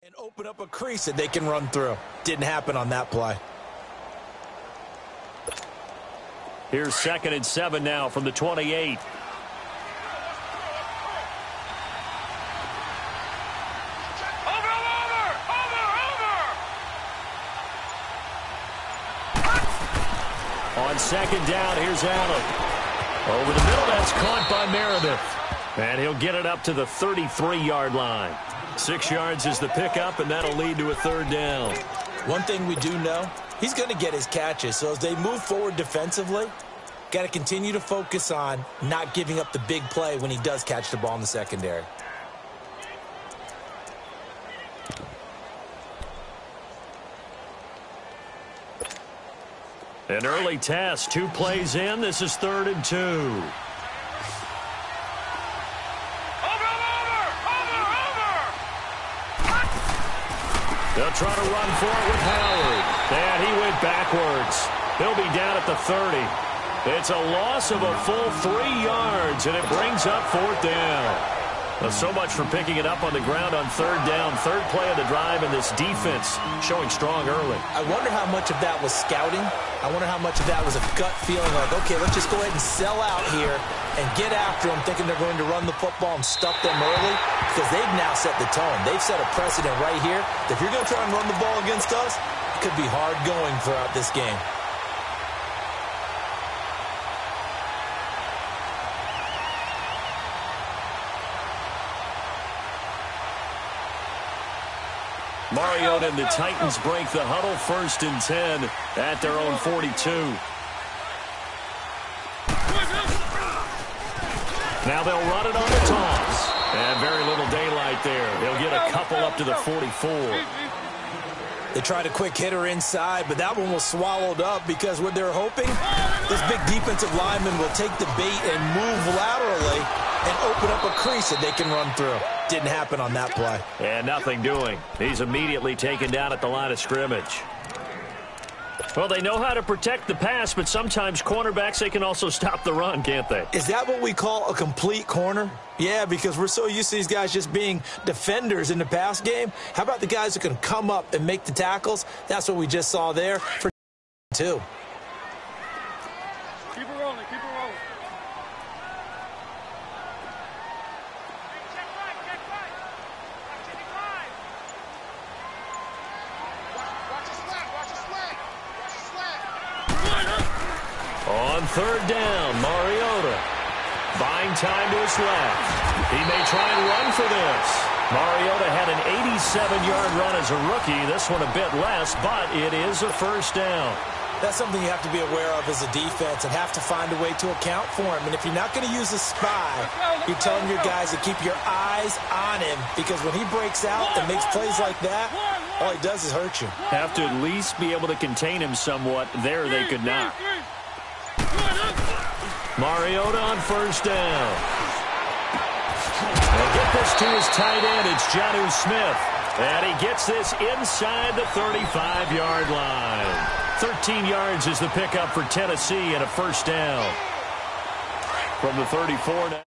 And open up a crease that they can run through. Didn't happen on that play. Here's 2nd and 7 now from the 28. On 2nd down, here's Allen. Over the middle, that's caught by Meredith. And he'll get it up to the 33-yard line. 6 yards is the pickup, and that'll lead to a 3rd down. One thing we do know, he's going to get his catches. So as they move forward defensively, got to continue to focus on not giving up the big play when he does catch the ball in the secondary. An early test, 2 plays in. This is 3rd and 2. They'll try to run for it with Howard. And he went backwards. He'll be down at the 30. It's a loss of a full 3 yards, and it brings up 4th down. Well, so much for picking it up on the ground on 3rd down. 3rd play of the drive, and this defense showing strong early. I wonder how much of that was scouting. I wonder how much of that was a gut feeling like, okay, let's just go ahead and sell out here and get after them, thinking they're going to run the football and stuff them early, because they've now set the tone. They've set a precedent right here. If you're going to try and run the ball against us, it could be hard going throughout this game. Mariota and the Titans break the huddle. 1st and 10 at their own 42. Now they'll run it on the toss. And very little daylight there. They'll get a couple up to the 44. They tried a quick hitter inside, but that one was swallowed up because what they're hoping, this big defensive lineman will take the bait and move laterally and open up a crease that they can run through. Didn't happen on that play. And nothing doing. He's immediately taken down at the line of scrimmage. Well, they know how to protect the pass, but sometimes cornerbacks, they can also stop the run, can't they? Is that what we call a complete corner? Yeah, because we're so used to these guys just being defenders in the pass game. How about the guys who can come up and make the tackles? That's what we just saw there for 2. Keep it rolling, keep it rolling. On 3rd down, Mariota buying time to his left. He may try and run for this. Mariota had an 87-yard run as a rookie. This one a bit less, but it is a 1st down. That's something you have to be aware of as a defense and have to find a way to account for him. And if you're not going to use a spy, you're telling your guys to keep your eyes on him, because when he breaks out and makes plays like that, all he does is hurt you. Have to at least be able to contain him somewhat. There they could not. Mariota on 1st down. They'll get this to his tight end. It's Jonnu Smith. And he gets this inside the 35-yard line. 13 yards is the pickup for Tennessee and a 1st down. From the 34 now.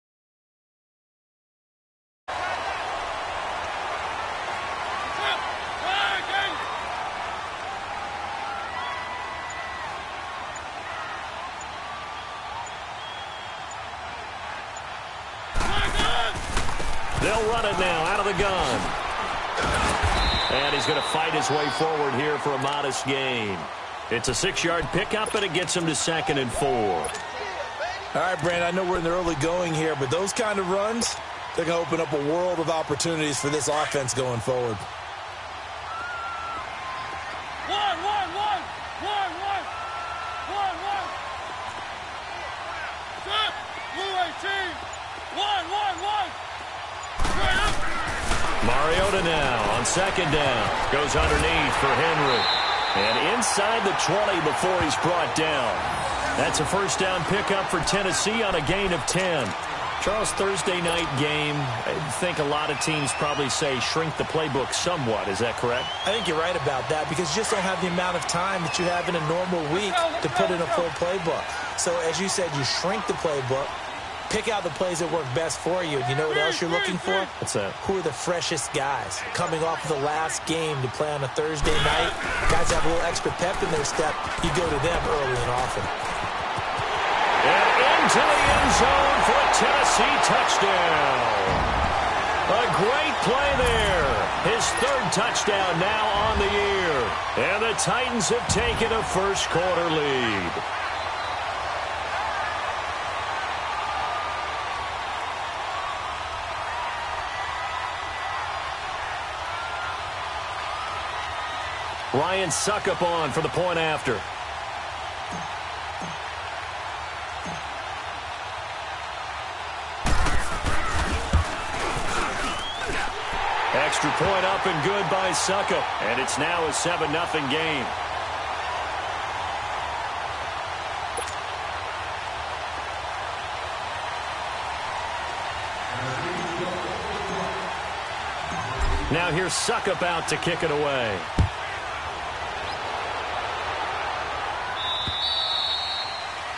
They'll run it now out of the gun. And he's going to fight his way forward here for a modest gain. It's a 6-yard pickup, and it gets him to 2nd and 4. All right, Brandon, I know we're in the early going here, but those kind of runs, they're going to open up a world of opportunities for this offense going forward. Mariota now on 2nd down. Goes underneath for Henry. And inside the 20 before he's brought down. That's a 1st down pickup for Tennessee on a gain of 10. Charles, Thursday night game, I think a lot of teams probably say shrink the playbook somewhat. Is that correct? I think you're right about that, because you just don't have the amount of time that you have in a normal week to put in a full playbook. So as you said, you shrink the playbook. Pick out the plays that work best for you. And you know what else you're looking for? What's that? Who are the freshest guys? Coming off of the last game to play on a Thursday night, guys have a little extra pep in their step. You go to them early and often. And into the end zone for a Tennessee touchdown. A great play there. His third touchdown now on the year. And the Titans have taken a first-quarter lead. Ryan Suckup on for the point after. Extra point up and good by Suckup. And it's now a 7-0 game. Now here's Suckup out to kick it away.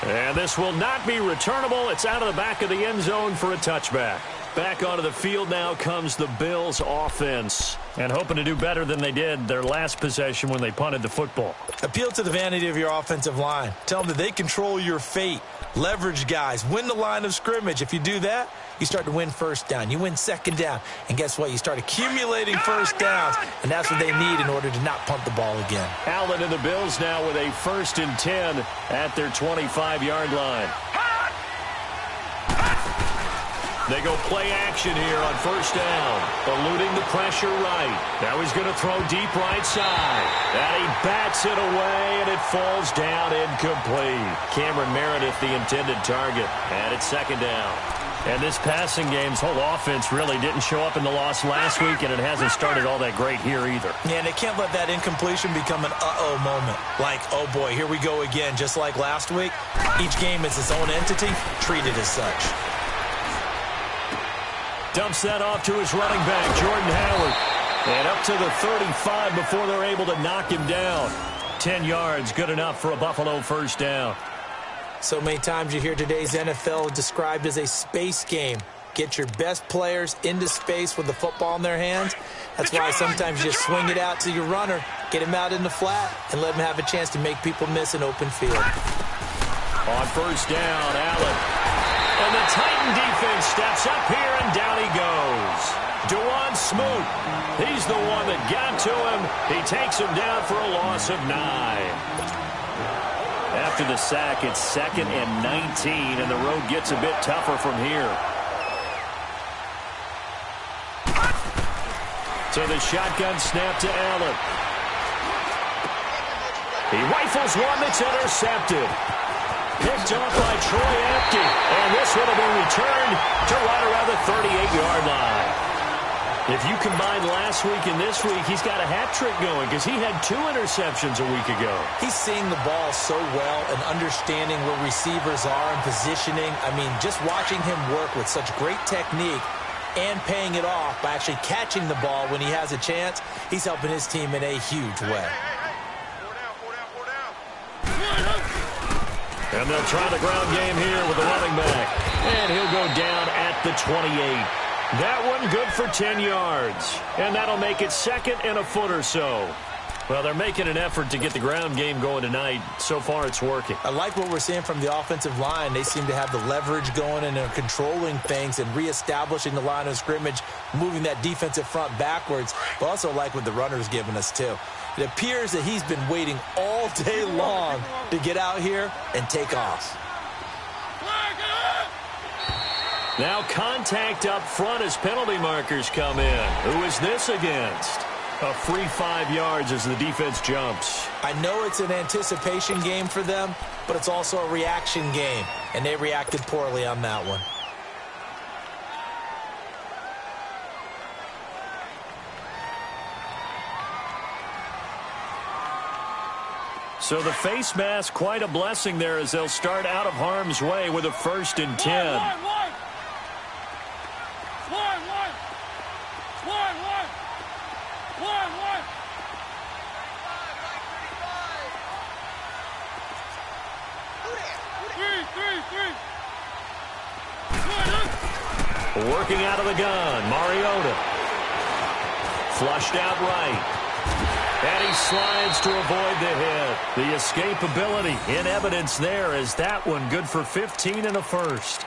And this will not be returnable. It's out of the back of the end zone for a touchback. Back onto the field now comes the Bills offense. And hoping to do better than they did their last possession when they punted the football. Appeal to the vanity of your offensive line. Tell them that they control your fate. Leverage guys. Win the line of scrimmage. If you do that, you start to win first down. You win second down. And guess what? You start accumulating first downs. And that's what they need in order to not punt the ball again. Allen and the Bills now with a 1st and 10 at their 25-yard line. They go play action here on first down. Eluding the pressure right. Now he's going to throw deep right side. And he bats it away, and it falls down incomplete. Cameron Meredith, the intended target. And it's second down. And this passing game's whole offense really didn't show up in the loss last week, and it hasn't started all that great here either. Yeah, and they can't let that incompletion become an uh-oh moment. Like, oh boy, here we go again. Just like last week, each game is its own entity, treated as such. Dumps that off to his running back, Jordan Howard. And up to the 35 before they're able to knock him down. 10 yards, good enough for a Buffalo first down. So many times you hear today's NFL described as a space game. Get your best players into space with the football in their hands. That's why sometimes you just swing it out to your runner, get him out in the flat, and let him have a chance to make people miss an open field. On first down, Allen. And the Titan defense steps up here, and down he goes. Dewan Smoot, he's the one that got to him. He takes him down for a loss of 9. After the sack, it's 2nd and 19, and the road gets a bit tougher from here. So the shotgun snap to Allen. He rifles one that's intercepted. Picked off by Troy Apke. And this one will be returned to right around the 38-yard line. If you combine last week and this week, he's got a hat trick going because he had 2 interceptions a week ago. He's seeing the ball so well and understanding where receivers are and positioning. I mean, just watching him work with such great technique and paying it off by actually catching the ball when he has a chance, he's helping his team in a huge way. And they'll try the ground game here with the running back. And he'll go down at the 28. That one good for 10 yards. And that'll make it 2nd and a foot or so. Well, they're making an effort to get the ground game going tonight. So far, it's working. I like what we're seeing from the offensive line. They seem to have the leverage going, and they're controlling things and reestablishing the line of scrimmage, moving that defensive front backwards. But also like what the runner's giving us, too. It appears that he's been waiting all day long to get out here and take off. Now contact up front as penalty markers come in. Who is this against? A free 5 yards as the defense jumps. I know it's an anticipation game for them, but it's also a reaction game, and they reacted poorly on that one. So the face mask, quite a blessing there as they'll start out of harm's way with a 1st and 10. Working out of the gun, Mariota. Flushed out right. And he slides to avoid the hit. The escapability in evidence there as that one good for 15 in the first.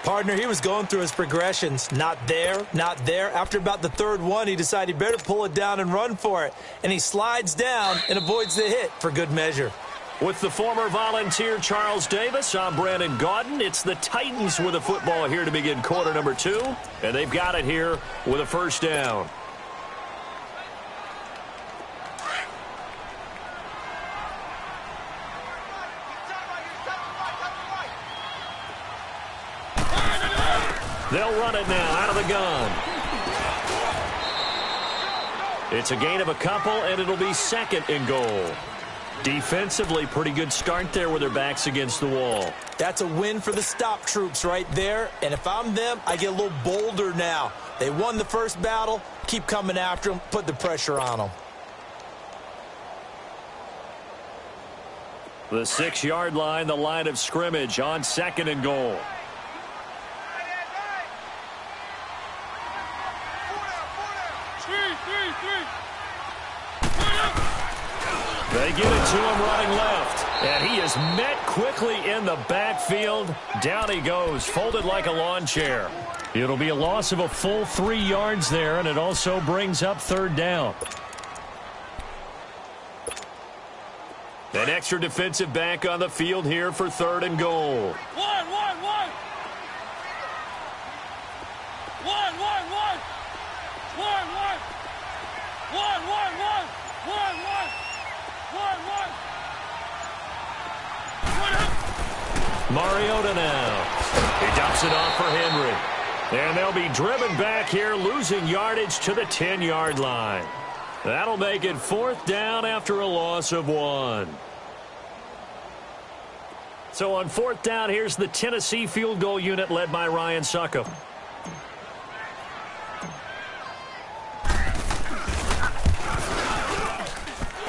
Partner, he was going through his progressions. Not there, not there. After about the third one, he decided he better pull it down and run for it. And he slides down and avoids the hit for good measure. With the former Volunteer Charles Davis, I'm Brandon Gaudin. It's the Titans with the football here to begin quarter number 2. And they've got it here with a first down. They'll run it now out of the gun. It's a gain of a couple, and it'll be second and goal. Defensively, pretty good start there with their backs against the wall. That's a win for the stop troops right there. And if I'm them, I get a little bolder now. They won the first battle. Keep coming after them. Put the pressure on them. The 6-yard line, the line of scrimmage on second and goal. They give it to him running left. And he is met quickly in the backfield. Down he goes, folded like a lawn chair. It'll be a loss of a full 3 yards there, and it also brings up third down. An extra defensive back on the field here for third and goal. One. Mariota now. He dumps it off for Henry. And they'll be driven back here, losing yardage to the 10-yard line. That'll make it fourth down after a loss of 1. So on fourth down, here's the Tennessee field goal unit led by Ryan Succop.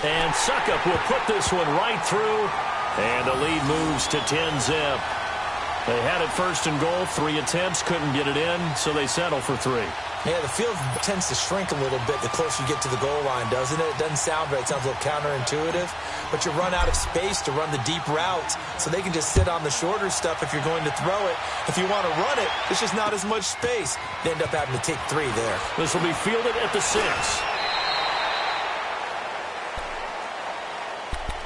And Succop will put this one right through. And the lead moves to 10-zip. They had it first and goal, 3 attempts, couldn't get it in, so they settle for 3. Yeah, the field tends to shrink a little bit the closer you get to the goal line, doesn't it? It doesn't sound right. It sounds a little counterintuitive. But you run out of space to run the deep routes, so they can just sit on the shorter stuff if you're going to throw it. If you want to run it, there's just not as much space. They end up having to take 3 there. This will be fielded at the 6.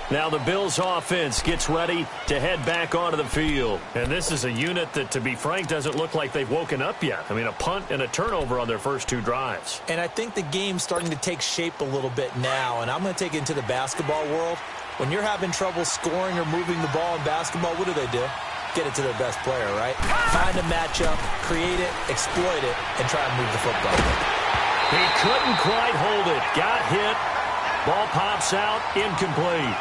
Now the Bills offense gets ready to head back onto the field. And this is a unit that, to be frank, doesn't look like they've woken up yet. I mean, a punt and a turnover on their first 2 drives. And I think the game's starting to take shape a little bit now. And I'm going to take it into the basketball world. When you're having trouble scoring or moving the ball in basketball, what do? Get it to their best player, right? Find a matchup, create it, exploit it, and try and move the football. He couldn't quite hold it. Got hit. Ball pops out. Incomplete.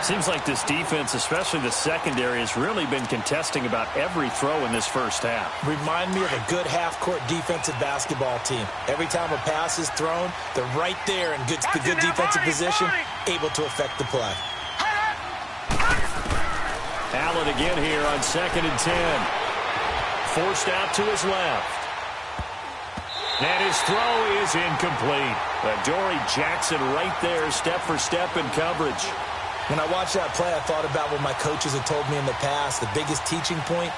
Seems like this defense, especially the secondary, has really been contesting about every throw in this first half. Remind me of a good half-court defensive basketball team. Every time a pass is thrown, they're right there in the good defensive position, able to affect the play. Allen again here on 2nd and 10. Forced out to his left. And his throw is incomplete. Adoree Jackson right there, step for step in coverage. When I watched that play, I thought about what my coaches had told me in the past. The biggest teaching point,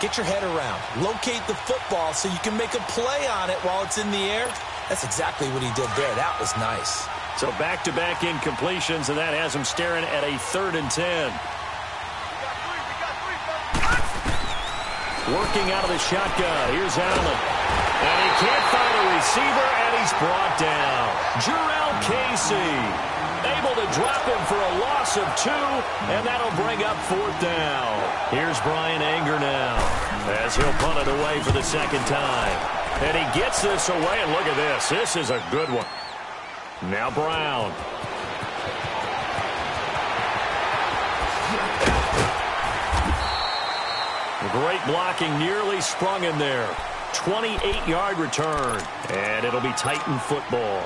get your head around. Locate the football so you can make a play on it while it's in the air. That's exactly what he did there. That was nice. So back-to-back incompletions, and that has him staring at a 3rd and 10. Working out of the shotgun. Here's Allen. And he can't find a receiver, and he's brought down. Jurrell Casey able to drop him for a loss of 2, and that'll bring up 4th down. Here's Brian Anger now as he'll punt it away for the 2nd time. And he gets this away, and look at this. This is a good one. Now Brown. Great blocking, nearly sprung in there. 28-yard return, and it'll be Titan football.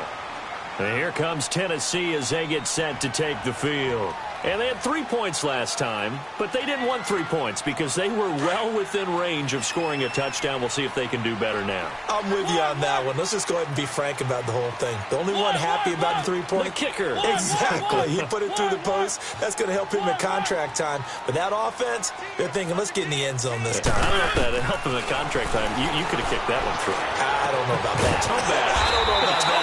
And here comes Tennessee as they get set to take the field. And they had 3 points last time, but they didn't want 3 points because they were well within range of scoring a touchdown. We'll see if they can do better now. I'm with you on that one. Let's just go ahead and be frank about the whole thing. The only one happy about the 3-point? The kicker. Exactly. He put it through the post. That's going to help him in contract time. But that offense, they're thinking, let's get in the end zone this time. I don't know if that helped him in contract time. You could have kicked that one through. I don't know about that. Toe back. I don't know about that.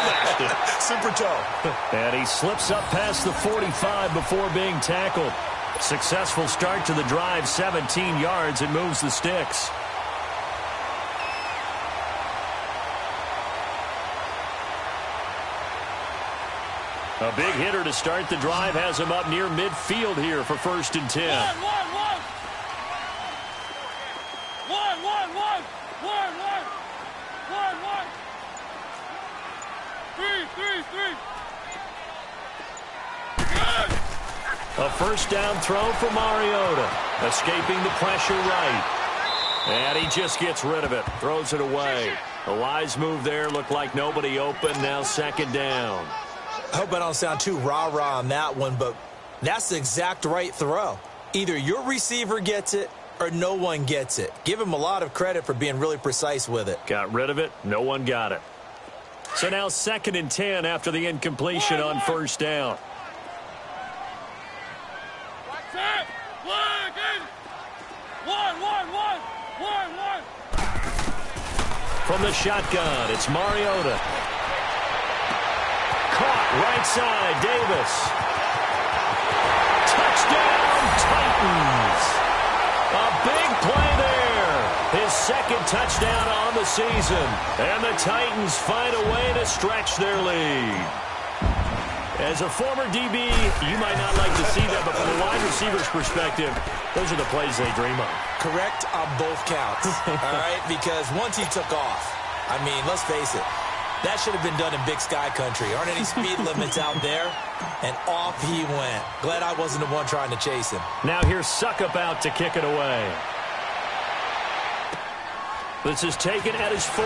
Super toe. And he slips up past the 45 before being tackled. Successful start to the drive, 17 yards, and moves the sticks. A big hitter to start the drive has him up near midfield here for 1st and 10. A first down throw for Mariota, escaping the pressure right. And he just gets rid of it, throws it away. A wise move there, looked like nobody open, now 2nd down. I hope I don't sound too rah-rah on that one, but that's the exact right throw. Either your receiver gets it or no one gets it. Give him a lot of credit for being really precise with it. Got rid of it, no one got it. So now 2nd and 10 after the incompletion on 1st down. From the shotgun, it's Mariota. Caught right side, Davis. Touchdown, Titans. A big play there. His 2nd touchdown on the season. And the Titans find a way to stretch their lead. As a former DB, you might not like to see that, but from a wide receiver's perspective, those are the plays they dream of. Correct on both counts, all right? Because once he took off, I mean, let's face it, that should have been done in Big Sky Country. Aren't any speed limits out there? And off he went. Glad I wasn't the one trying to chase him. Now here's Suckup out to kick it away. This is taken at his 4.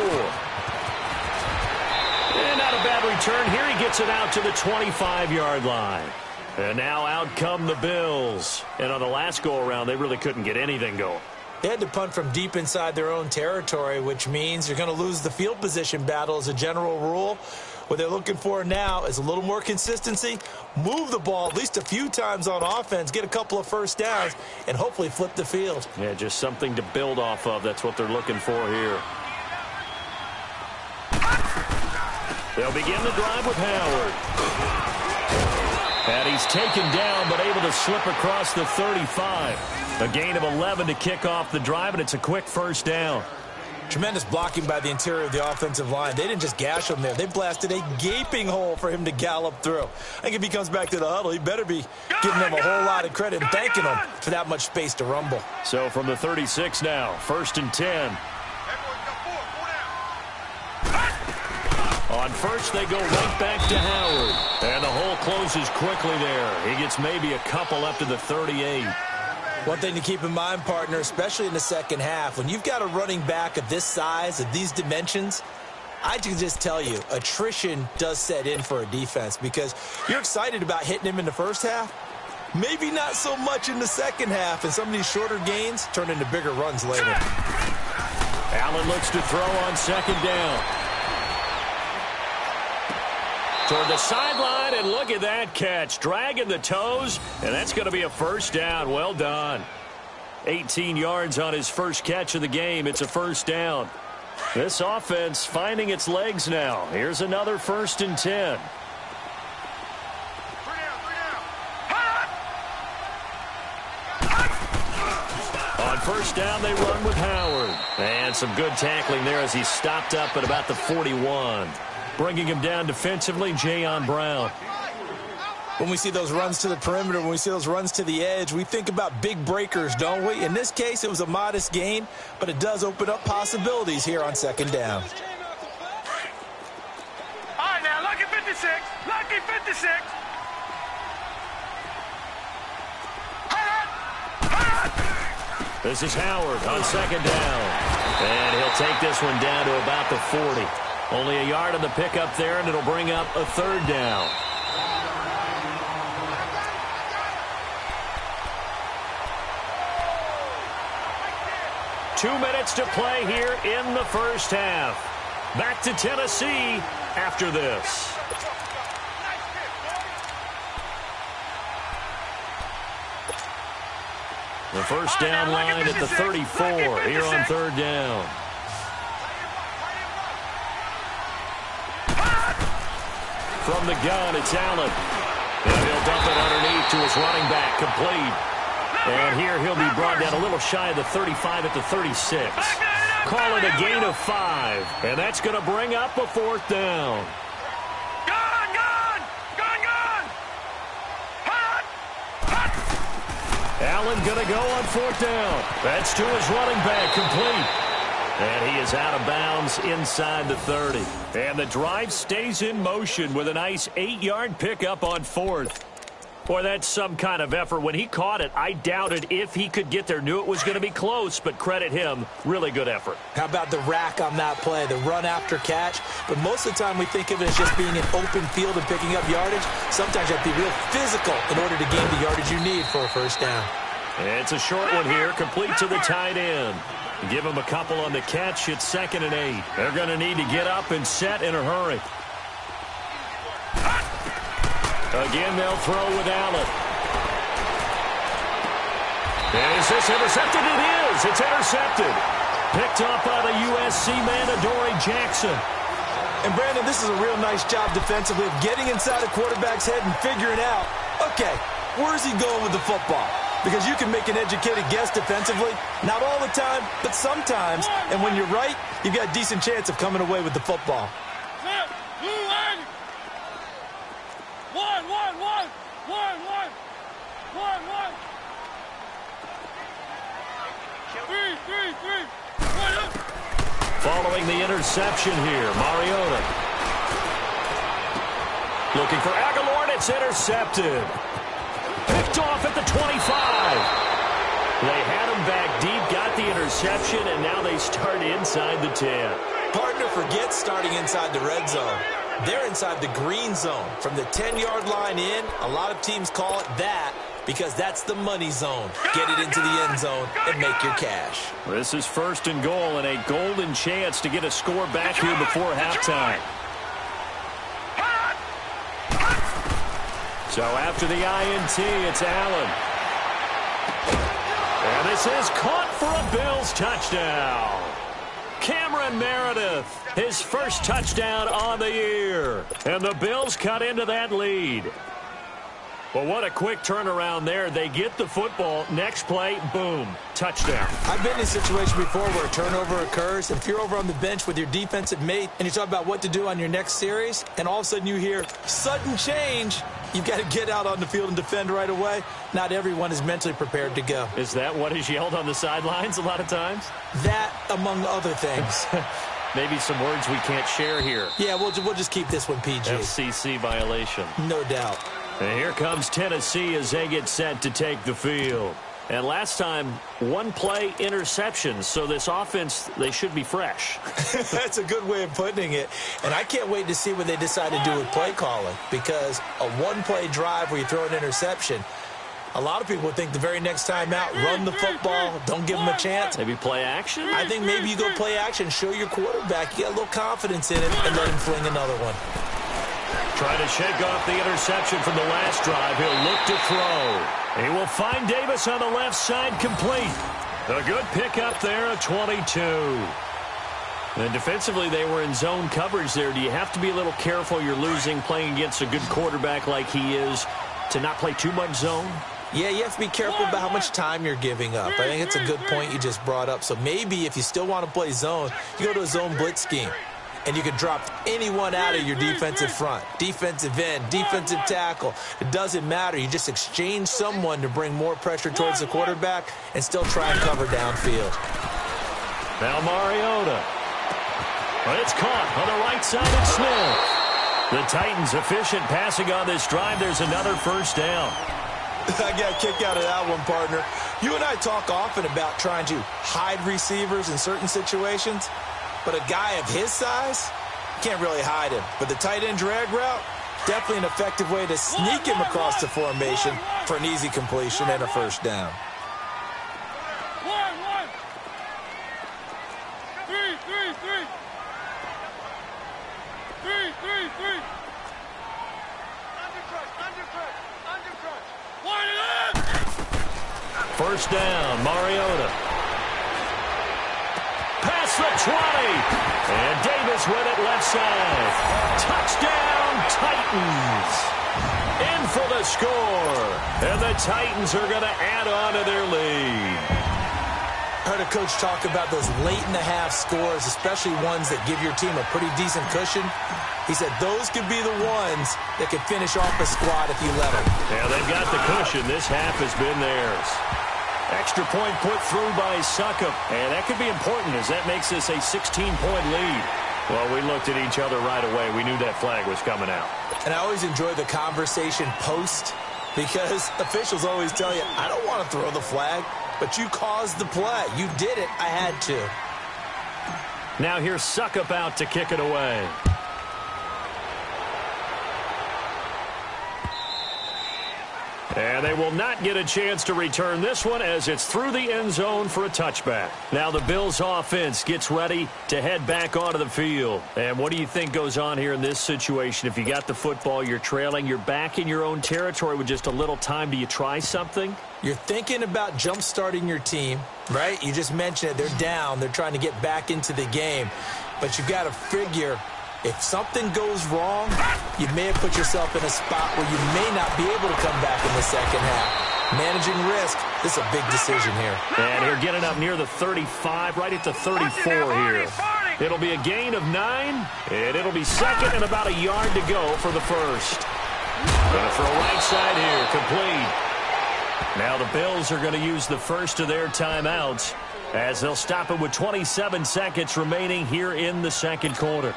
And not a bad return here. He gets it out to the 25-yard line. And now out come the Bills. And on the last go-around, they really couldn't get anything going. They had to punt from deep inside their own territory, which means you're going to lose the field position battle as a general rule. What they're looking for now is a little more consistency, move the ball at least a few times on offense, get a couple of first downs, and hopefully flip the field. Yeah, just something to build off of. That's what they're looking for here. They'll begin the drive with Howard. And he's taken down, but able to slip across the 35. A gain of 11 to kick off the drive, and it's a quick first down. Tremendous blocking by the interior of the offensive line. They didn't just gash him there. They blasted a gaping hole for him to gallop through. I think if he comes back to the huddle, he better be giving them a whole lot of credit and thanking them for that much space to rumble. So from the 36 now, 1st and 10. On first, they go right back to Howard. And the hole closes quickly there. He gets maybe a couple up to the 38. One thing to keep in mind, partner, especially in the second half, when you've got a running back of this size, of these dimensions, I can just tell you, attrition does set in for a defense because you're excited about hitting him in the first half. Maybe not so much in the second half, and some of these shorter gains turn into bigger runs later. Allen looks to throw on 2nd down. Toward the sideline, and look at that catch. Dragging the toes, and that's going to be a first down. Well done. 18 yards on his first catch of the game. It's a first down. This offense finding its legs now. Here's another 1st and 10. On first down, they run with Howard. And some good tackling there as he stopped up at about the 41. Bringing him down defensively, Jayon Brown. When we see those runs to the perimeter, when we see those runs to the edge, we think about big breakers, don't we? In this case, it was a modest gain, but it does open up possibilities here on 2nd down. All right, now, lucky 56. Lucky 56. This is Howard on 2nd down. And he'll take this one down to about the 40. Only a yard on the pickup there, and it'll bring up a 3rd down. 2 minutes to play here in the first half. Back to Tennessee after this. The first down line at the 34 here on third down. From the gun, it's Allen. And he'll dump it underneath to his running back, complete. And here he'll be brought down a little shy of the 35 at the 36. Call it a gain of 5. And that's going to bring up a fourth down. Allen going to go on fourth down. That's to his running back, complete. And he is out of bounds inside the 30. And the drive stays in motion with a nice 8-yard pickup on fourth. Boy, that's some kind of effort. When he caught it, I doubted if he could get there. Knew it was going to be close, but credit him. Really good effort. How about the rack on that play, the run after catch? But most of the time we think of it as just being an open field and picking up yardage. Sometimes you have to be real physical in order to gain the yardage you need for a first down. It's a short one here, complete to the tight end. Give him a couple on the catch. It's 2nd and 8. They're going to need to get up and set in a hurry. Again, they'll throw with Allen. And is this intercepted? It is. It's intercepted. Picked up by the USC man, Adoree Jackson. And, Brandon, this is a real nice job defensively of getting inside a quarterback's head and figuring out, okay, where's he going with the football? Because you can make an educated guess defensively. Not all the time, but sometimes. And when you're right, you've got a decent chance of coming away with the football. Following the interception here, Mariota. Looking for Aguilar, and it's intercepted. Picked off at the 25. They had him back deep, got the interception, and now they start inside the 10. Partner forgets starting inside the red zone. They're inside the green zone. From the 10-yard line in, a lot of teams call it that because that's the money zone. Get it into the end zone and make your cash. This is 1st and goal and a golden chance to get a score back here before halftime. So after the INT, it's Allen. And this is caught for a Bills touchdown. Cameron Meredith, his first touchdown on the year. And the Bills cut into that lead. Well, what a quick turnaround there. They get the football. Next play, boom, touchdown. I've been in a situation before where a turnover occurs. And if you're over on the bench with your defensive mate and you talk about what to do on your next series, and all of a sudden you hear sudden change, you've got to get out on the field and defend right away. Not everyone is mentally prepared to go. Is that what is yelled on the sidelines a lot of times? That, among other things. Maybe some words we can't share here. Yeah, we'll just keep this one PG. FCC violation. No doubt. And here comes Tennessee as they get set to take the field. And last time, one play interception. So this offense, they should be fresh. That's a good way of putting it. And I can't wait to see what they decide to do with play calling. Because a one-play drive where you throw an interception, a lot of people would think the very next time out, run the football, don't give them a chance. Maybe play action? I think maybe you go play action, show your quarterback, you got a little confidence in him, and let him fling another one. Trying to shake off the interception from the last drive. He'll look to throw. He will find Davis on the left side, complete. A good pickup there, a 22. And defensively, they were in zone coverage there. Do you have to be a little careful you're losing playing against a good quarterback like he is to not play too much zone? Yeah, you have to be careful about how much time you're giving up. I think it's a good point you just brought up. So maybe if you still want to play zone, you go to a zone blitz scheme. And you can drop anyone out of your defensive front. Defensive end, defensive tackle. It doesn't matter. You just exchange someone to bring more pressure towards the quarterback and still try and cover downfield. Now Mariota. But it's caught on the right side of Smith. The Titans efficient passing on this drive. There's another first down. I got a kick out of that one, partner. You and I talk often about trying to hide receivers in certain situations. But a guy of his size, can't really hide him. But the tight end drag route, definitely an effective way to sneak him across the formation for an easy completion and a first down. First down, Mariota. Past the 20. And Davis with it left side. Touchdown, Titans. In for the score. And the Titans are going to add on to their lead. I heard a coach talk about those late-in-the-half scores, especially ones that give your team a pretty decent cushion. He said those could be the ones that could finish off a squad if you let them. Yeah, they've got the cushion. This half has been theirs. Extra point put through by Succop. And that could be important as that makes this a 16-point lead. Well, we looked at each other right away. We knew that flag was coming out. And I always enjoy the conversation post because officials always tell you, I don't want to throw the flag, but you caused the play. You did it. I had to. Now here's Succop out to kick it away. And they will not get a chance to return this one as it's through the end zone for a touchback. Now the Bills offense gets ready to head back onto the field. And what do you think goes on here in this situation? If you got the football, you're trailing, you're back in your own territory with just a little time. Do you try something? You're thinking about jump-starting your team, right? You just mentioned it. They're down. They're trying to get back into the game. But you've got to figure if something goes wrong, you may have put yourself in a spot where you may not be able to come back in the second half. Managing risk, this is a big decision here. And he'll get it up near the 35, right at the 34 here. It'll be a gain of 9, and it'll be second and about a yard to go for the first. Gonna throw right side here, complete. Now the Bills are going to use the first of their timeouts as they'll stop it with 27 seconds remaining here in the second quarter.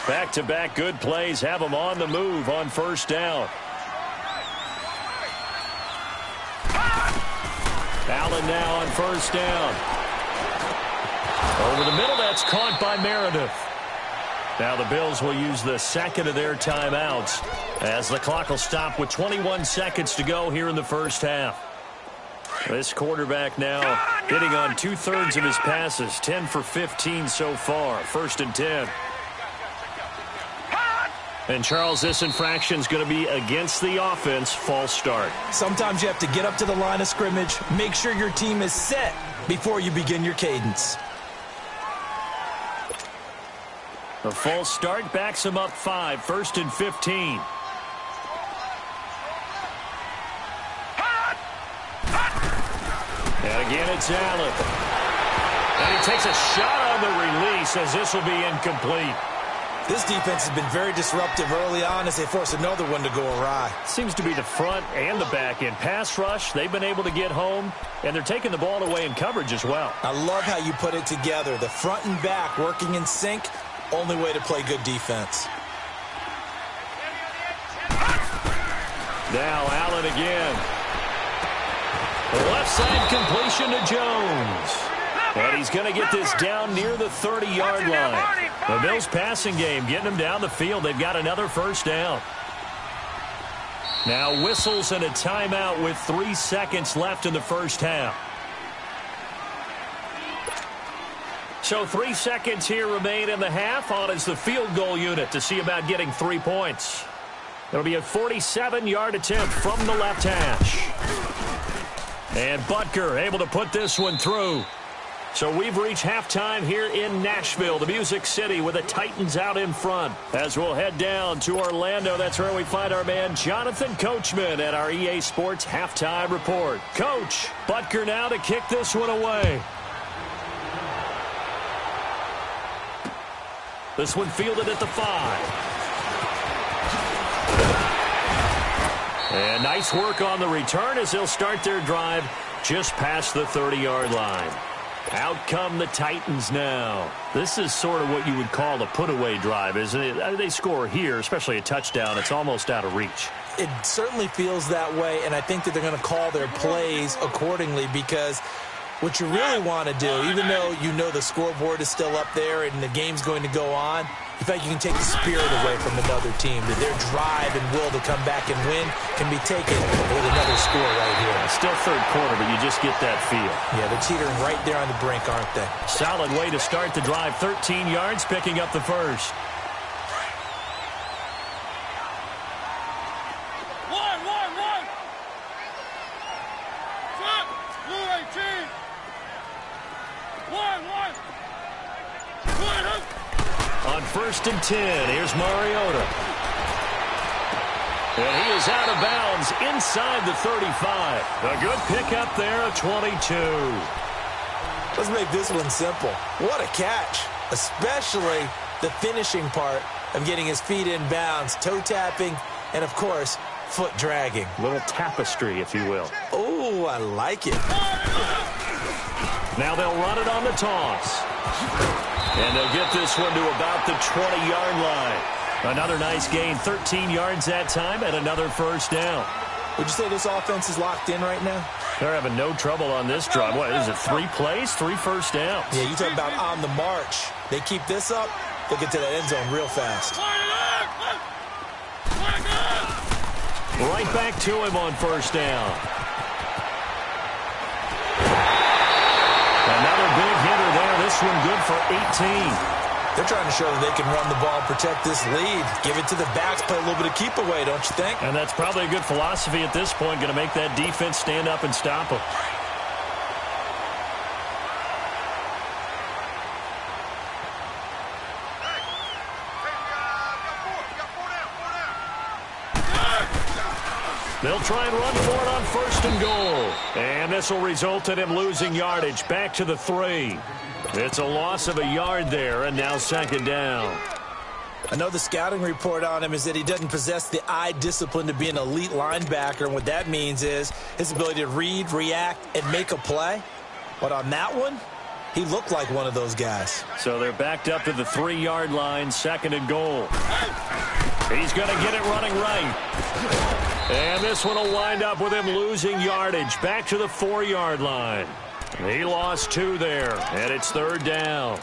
Back-to-back good plays have them on the move on first down. Allen now on first down. Over the middle, that's caught by Meredith. Now the Bills will use the second of their timeouts as the clock will stop with 21 seconds to go here in the first half. This quarterback now hitting on 2/3 of his passes, 10 for 15 so far, 1st and 10. And, Charles, this infraction is going to be against the offense, false start. Sometimes you have to get up to the line of scrimmage, make sure your team is set before you begin your cadence. The false start backs him up 5, 1st and 15. And again, it's Allen. And he takes a shot on the release as this will be incomplete. This defense has been very disruptive early on as they force another one to go awry. Seems to be the front and the back end. Pass rush, they've been able to get home, and they're taking the ball away in coverage as well. I love how you put it together. The front and back working in sync, only way to play good defense. Now Allen again. The left side completion to Jones. And he's going to get this down near the 30-yard line. The Bills passing game getting them down the field. They've got another first down. Now whistles and a timeout with 3 seconds left in the first half. So 3 seconds here remain in the half. On is the field goal unit to see about getting 3 points. It'll be a 47-yard attempt from the left hash. And Butker able to put this one through. So we've reached halftime here in Nashville, the Music City, with the Titans out in front. As we'll head down to Orlando, that's where we find our man Jonathan Coachman at our EA Sports Halftime Report. Coach, Butker now to kick this one away. This one fielded at the 5. And nice work on the return as they'll start their drive just past the 30-yard line. Out come the Titans now. This is sort of what you would call a put-away drive, isn't it? They score here, especially a touchdown. It's almost out of reach. It certainly feels that way, and I think that they're going to call their plays accordingly because what you really want to do, even though you know the scoreboard is still up there and the game's going to go on, you think you can take the spirit away from another team. That their drive and will to come back and win can be taken with another score right here. Still third quarter, but you just get that feel. Yeah, they're teetering right there on the brink, aren't they? Solid way to start the drive. 13 yards, picking up the first. 1st and 10. Here's Mariota. And he is out of bounds inside the 35. A good pickup there, a 22. Let's make this one simple. What a catch, especially the finishing part of getting his feet in bounds, toe tapping, and, of course, foot dragging. Little tapestry, if you will. Oh, I like it. Now they'll run it on the toss. And they'll get this one to about the 20-yard line. Another nice gain, 13 yards that time, and another first down. Would you say this offense is locked in right now? They're having no trouble on this drive. What, is it 3 plays, 3 first downs? Yeah, you talk about on the march. They keep this up, they'll get to that end zone real fast. Right back to him on first down. Another big hitter there. This one good for 18. They're trying to show that they can run the ball and protect this lead. Give it to the backs, play a little bit of keep away, don't you think? And that's probably a good philosophy at this point. Going to make that defense stand up and stop them. They'll try and run for it on 1st and goal. And this will result in him losing yardage. Back to the 3. It's a loss of a yard there, and now 2nd down. I know the scouting report on him is that he doesn't possess the eye discipline to be an elite linebacker, and what that means is his ability to read, react, and make a play. But on that one, he looked like one of those guys. So they're backed up to the 3-yard line, 2nd and goal. He's going to get it running right. And this one will wind up with him losing yardage. Back to the 4-yard line. He lost 2 there, and it's 3rd down.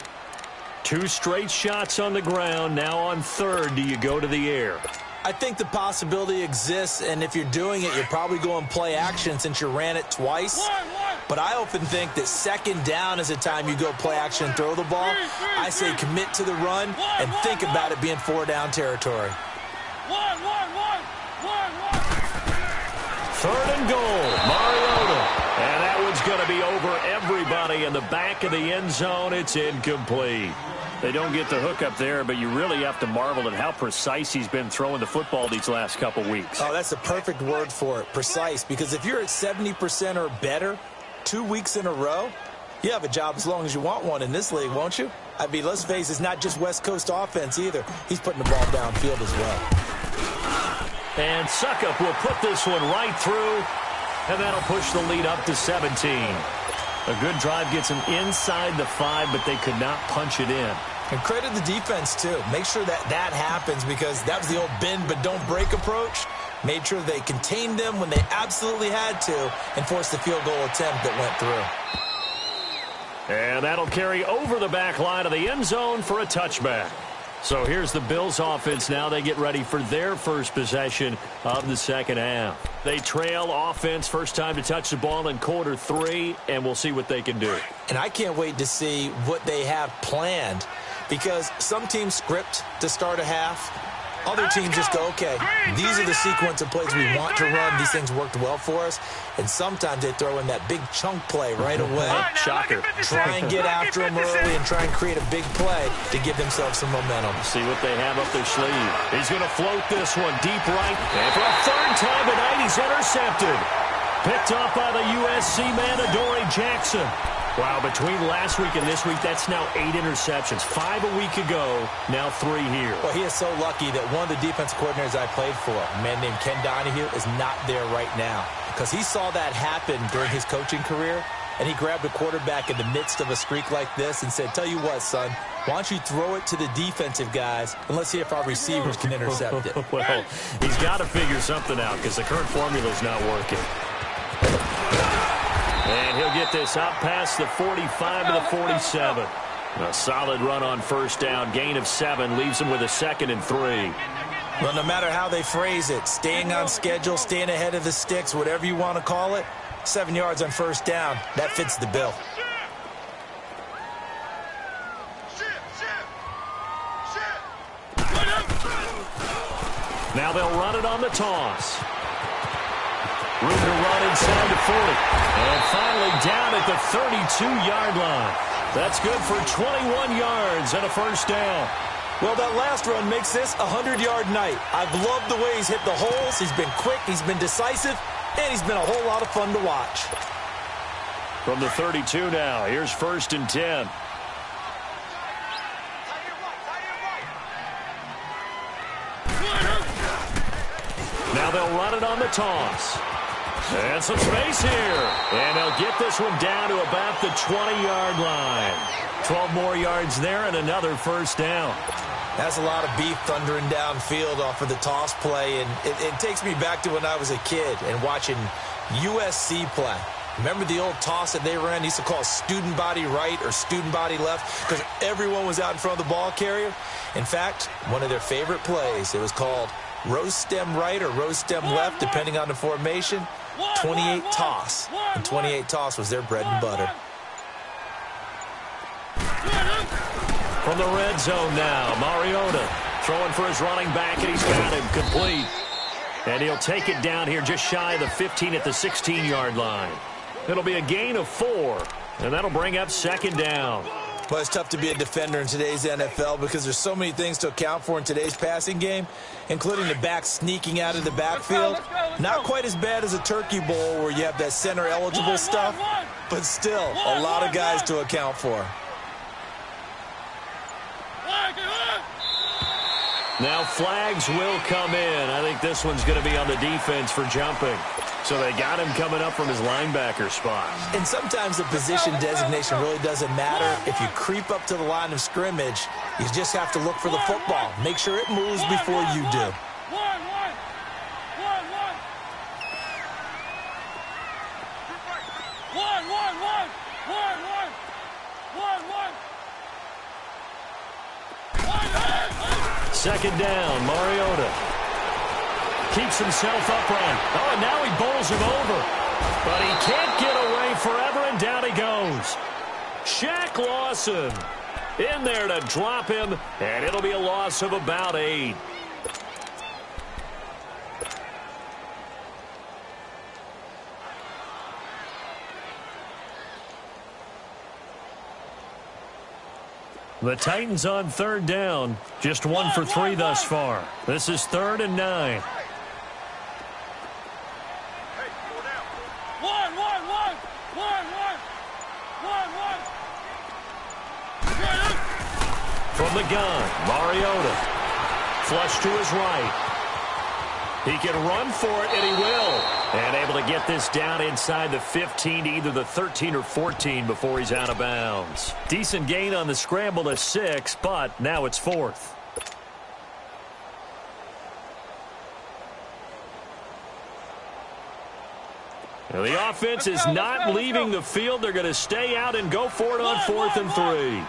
2 straight shots on the ground. Now on 3rd, do you go to the air? I think the possibility exists, and if you're doing it, you're probably going play action since you ran it twice. But I often think that 2nd down is the time you go play action and throw the ball. I say commit to the run and think about it being 4-down territory. 3rd and goal, Mariota. And that one's going to be over everybody in the back of the end zone. It's incomplete. They don't get the hook up there, but you really have to marvel at how precise he's been throwing the football these last couple weeks. Oh, that's the perfect word for it, precise. Because if you're at 70% or better 2 weeks in a row, you have a job as long as you want one in this league, won't you? I mean, let's face it, it's not just West Coast offense either. He's putting the ball downfield as well. And Suckup will put this one right through, and that'll push the lead up to 17. A good drive gets them inside the 5, but they could not punch it in. And credit the defense, too. Make sure that that happens because that was the old bend but don't break approach. Made sure they contained them when they absolutely had to and forced the field goal attempt that went through. And that'll carry over the back line of the end zone for a touchback. So here's the Bills offense now. They get ready for their first possession of the 2nd half. They trail offense, first time to touch the ball in quarter 3, and we'll see what they can do. And I can't wait to see what they have planned because some teams script to start a half. Other teams just go, okay, these are the sequence of plays we want to run. These things worked well for us. And sometimes they throw in that big chunk play right away. Shocker. Try and get after them early and try and create a big play to give themselves some momentum. See what they have up their sleeve. He's going to float this one deep right. And for a 3rd time tonight, he's intercepted. Picked off by the USC man, Adoree Jackson. Wow, between last week and this week, that's now 8 interceptions. 5 a week ago, now 3 here. Well, he is so lucky that one of the defense coordinators I played for, a man named Ken Donahue, is not there right now. Because he saw that happen during his coaching career, and he grabbed a quarterback in the midst of a streak like this and said, tell you what, son, why don't you throw it to the defensive guys, and let's see if our receivers can intercept it. Well, he's got to figure something out because the current formula is not working. And he'll get this out past the 45 to the 47. A solid run on first down. Gain of 7 leaves him with a 2nd and 3. Well, no matter how they phrase it, staying on schedule, staying ahead of the sticks, whatever you want to call it, 7 yards on first down, that fits the bill. Now they'll run it on the toss. Room to run inside the 40. And finally down at the 32-yard line. That's good for 21 yards and a first down. Well, that last run makes this a 100-yard night. I've loved the way he's hit the holes. He's been quick, he's been decisive, and he's been a whole lot of fun to watch. From the 32 now, here's 1st and 10. Now they'll run it on the toss. And some space here. And they'll get this one down to about the 20-yard line. 12 more yards there and another 1st down. That's a lot of beef thundering downfield off of the toss play, and it takes me back to when I was a kid and watching USC play. Remember the old toss that they ran? They used to call student body right or student body left because everyone was out in front of the ball carrier. In fact, one of their favorite plays, it was called rose stem right or rose stem left, depending on the formation. 28 toss, and 28 toss was their bread and butter. From the red zone now, Mariota throwing for his running back, and he's got him complete. And he'll take it down here just shy of the 15 at the 16-yard line. It'll be a gain of 4, and that'll bring up 2nd down. Well, it's tough to be a defender in today's NFL because there's so many things to account for in today's passing game, including the back sneaking out of the backfield. Not quite as bad as a Turkey Bowl where you have that center-eligible stuff, but still a lot of guys to account for. Now flags will come in. I think this one's going to be on the defense for jumping. So they got him coming up from his linebacker spot. And sometimes the position designation really doesn't matter. If you creep up to the line of scrimmage, you just have to look for the football. Make sure it moves before you do. Second down, Mariota keeps himself upright. Oh, and now he bowls him over. But he can't get away forever, and down he goes. Shaq Lawson in there to drop him, and it'll be a loss of about 8. The Titans on 3rd down. Just 1 for 3 thus far. This is 3rd and 9. From the gun, Mariota. Flush to his right. He can run for it, and he will. And able to get this down inside the 15 to either the 13 or 14 before he's out of bounds. Decent gain on the scramble to 6, but now it's 4th. Now the offense is not leaving the field. They're going to stay out and go for it on 4th and 3.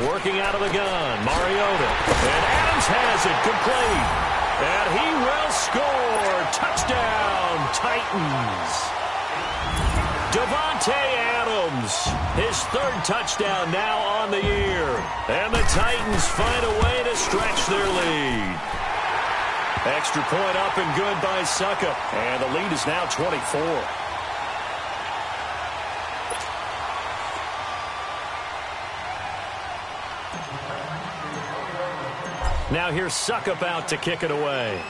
Working out of the gun, Mariota. And Adams has it complete. And he will score. Touchdown, Titans. Davante Adams, his 3rd touchdown now on the year. And the Titans find a way to stretch their lead. Extra point up and good by Suckup. And the lead is now 24. Now here's Suckup out to kick it away.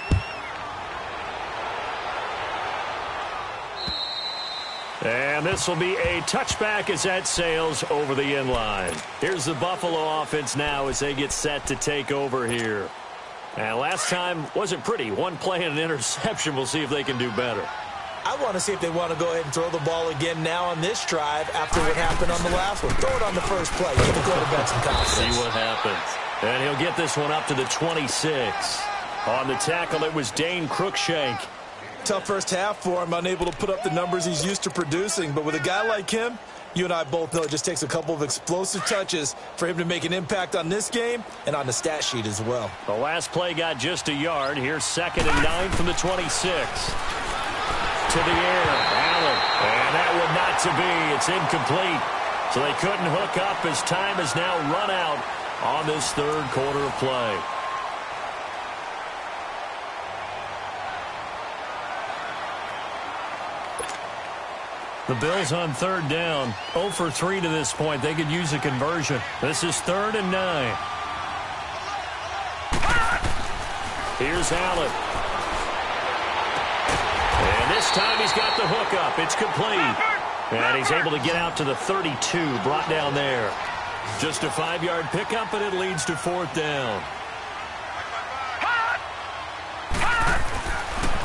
And this will be a touchback as that sails over the end line. Here's the Buffalo offense now as they get set to take over here. And last time wasn't pretty. One play and an interception. We'll see if they can do better. I want to see if they want to go ahead and throw the ball again now on this drive after what happened on the last one. Throw it on the first play. Give the quarterback some confidence. See what happens. And he'll get this one up to the 26. On the tackle, it was Dane Cruikshank. Tough first half for him, unable to put up the numbers he's used to producing. But with a guy like him, you and I both know it just takes a couple of explosive touches for him to make an impact on this game and on the stat sheet as well. The last play got just a yard. Here's 2nd and 9 from the 26. To the air, Allen. And that one not to be. It's incomplete. So they couldn't hook up as time has now run out on this 3rd quarter of play. The Bills on third down, 0 for 3 to this point. They could use a conversion. This is 3rd and 9. Here's Allen. And this time he's got the hook up. It's complete. And he's able to get out to the 32, brought down there. Just a 5-yard pickup, and it leads to 4th down.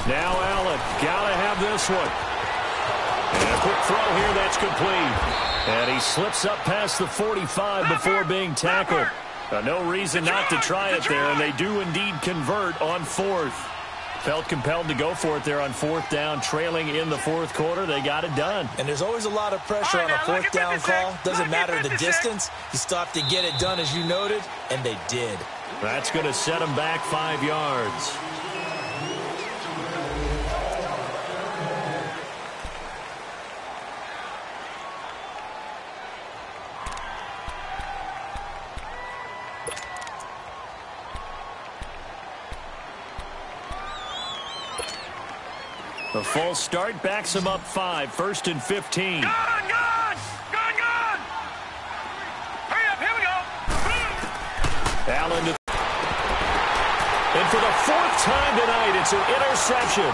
Now Allen, gotta have this one. And a quick throw here, that's complete. And he slips up past the 45 before being tackled. No reason not to try it there, and they do indeed convert on 4th. Felt compelled to go for it there on 4th down, trailing in the 4th quarter. They got it done. And there's always a lot of pressure on a 4th down call. Doesn't matter the distance. You still have to get it done, as you noted, and they did. That's going to set them back 5 yards. The false start backs him up 5, 1st and 15. Gone! Hurry up, here we go! Allen to... And for the 4th time tonight, it's an interception.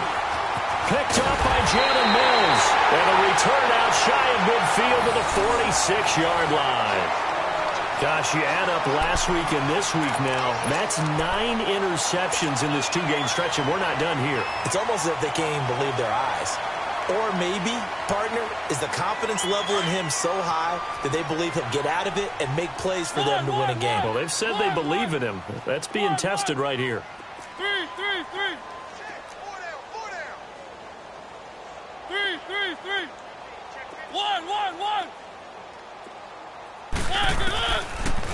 Picked up by Jalen Mills. And a return out shy of midfield to the 46-yard line. Gosh, you add up last week and this week now. That's 9 interceptions in this 2-game stretch, and we're not done here. It's almost as if they can't even believe their eyes. Or maybe, partner, is the confidence level in him so high that they believe he'll get out of it and make plays for them to win a game. Well, they've said they believe in him. That's being tested right here. 3. 1.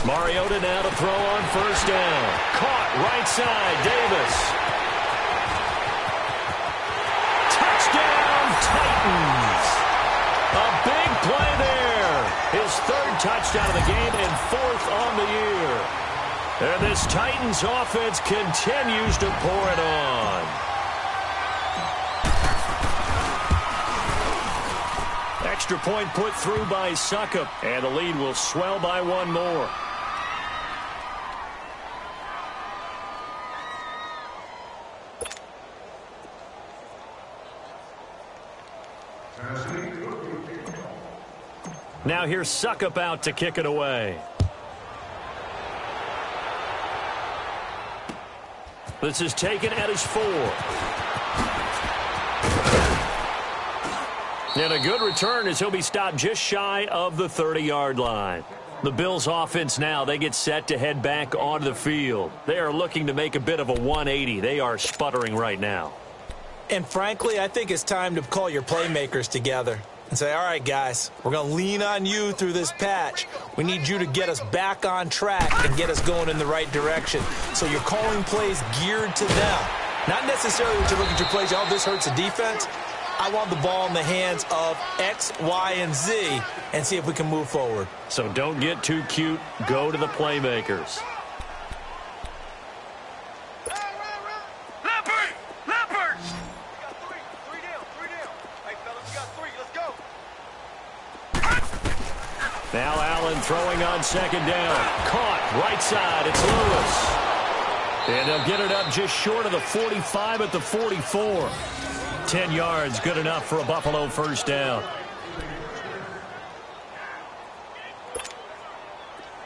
Mariota now to throw on 1st down. Caught right side, Davis. Touchdown, Titans. A big play there. His 3rd touchdown of the game and 4th on the year. And this Titans offense continues to pour it on. Extra point put through by Suckup, and the lead will swell by 1 more. Now here's Suckup out to kick it away. This is taken at his 4. And a good return as he'll be stopped just shy of the 30-yard line. The Bills offense now, they get set to head back onto the field. They are looking to make a bit of a 180. They are sputtering right now. And frankly, I think it's time to call your playmakers together and say, all right, guys, we're going to lean on you through this patch. We need you to get us back on track and get us going in the right direction. So you're calling plays geared to them. Not necessarily that you look at your plays, oh, this hurts the defense. I want the ball in the hands of X, Y, and Z and see if we can move forward. So don't get too cute. Go to the playmakers. Leopard! Three down. Hey, fellas, we got 3. Let's go. Now Allen throwing on 2nd down. Caught right side. It's Lewis. And they'll get it up just short of the 45 at the 44. 10 yards, good enough for a Buffalo 1st down.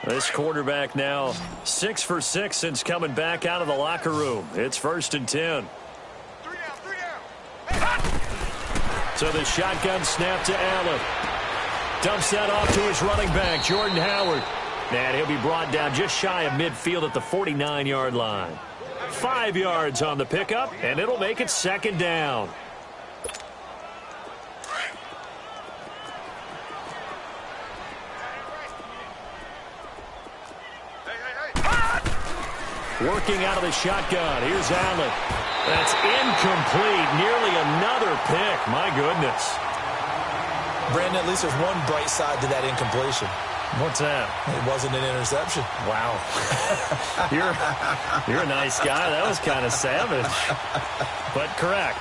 This quarterback now 6 for 6 since coming back out of the locker room. It's 1st and 10. 3 down. So the shotgun snap to Allen. Dumps that off to his running back, Jordan Howard. And he'll be brought down just shy of midfield at the 49-yard line. 5 yards on the pickup, and it'll make it 2nd down. Working out of the shotgun. Here's Allen. That's incomplete. Nearly another pick. My goodness. Brandon, at least there's one bright side to that incompletion. What's that? It wasn't an interception. Wow. You're a nice guy. That was kind of savage. But correct.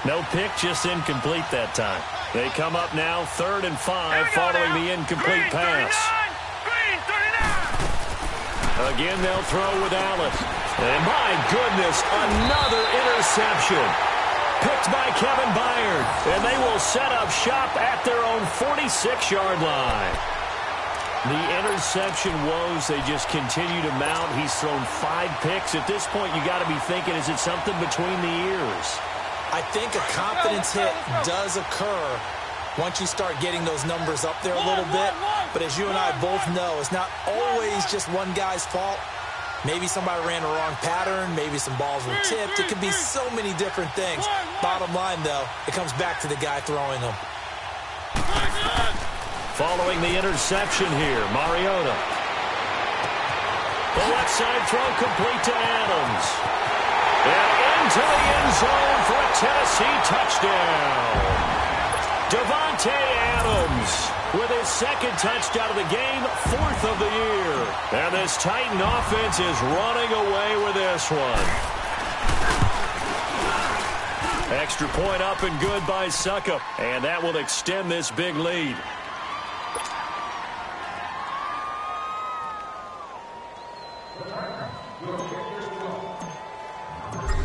No pick, just incomplete that time. They come up now 3rd and 5 following the incomplete pass. Green, 39. Again, they'll throw with Allen. And my goodness, another interception. Picked by Kevin Byard. And they will set up shop at their own 46-yard line. The interception woes, they just continue to mount. He's thrown 5 picks. At this point, you got to be thinking, is it something between the ears? I think a confidence hit does occur once you start getting those numbers up there a little bit. But as you and I both know, it's not always just one guy's fault. Maybe somebody ran the wrong pattern. Maybe some balls were tipped. It could be so many different things. Bottom line, though, it comes back to the guy throwing them. Following the interception here, Mariota. The left side throw complete to Adams. And into the end zone for a Tennessee touchdown. Davante Adams with his 2nd touchdown of the game, 4th of the year. And this Titan offense is running away with this one. Extra point up and good by Succop. And that will extend this big lead.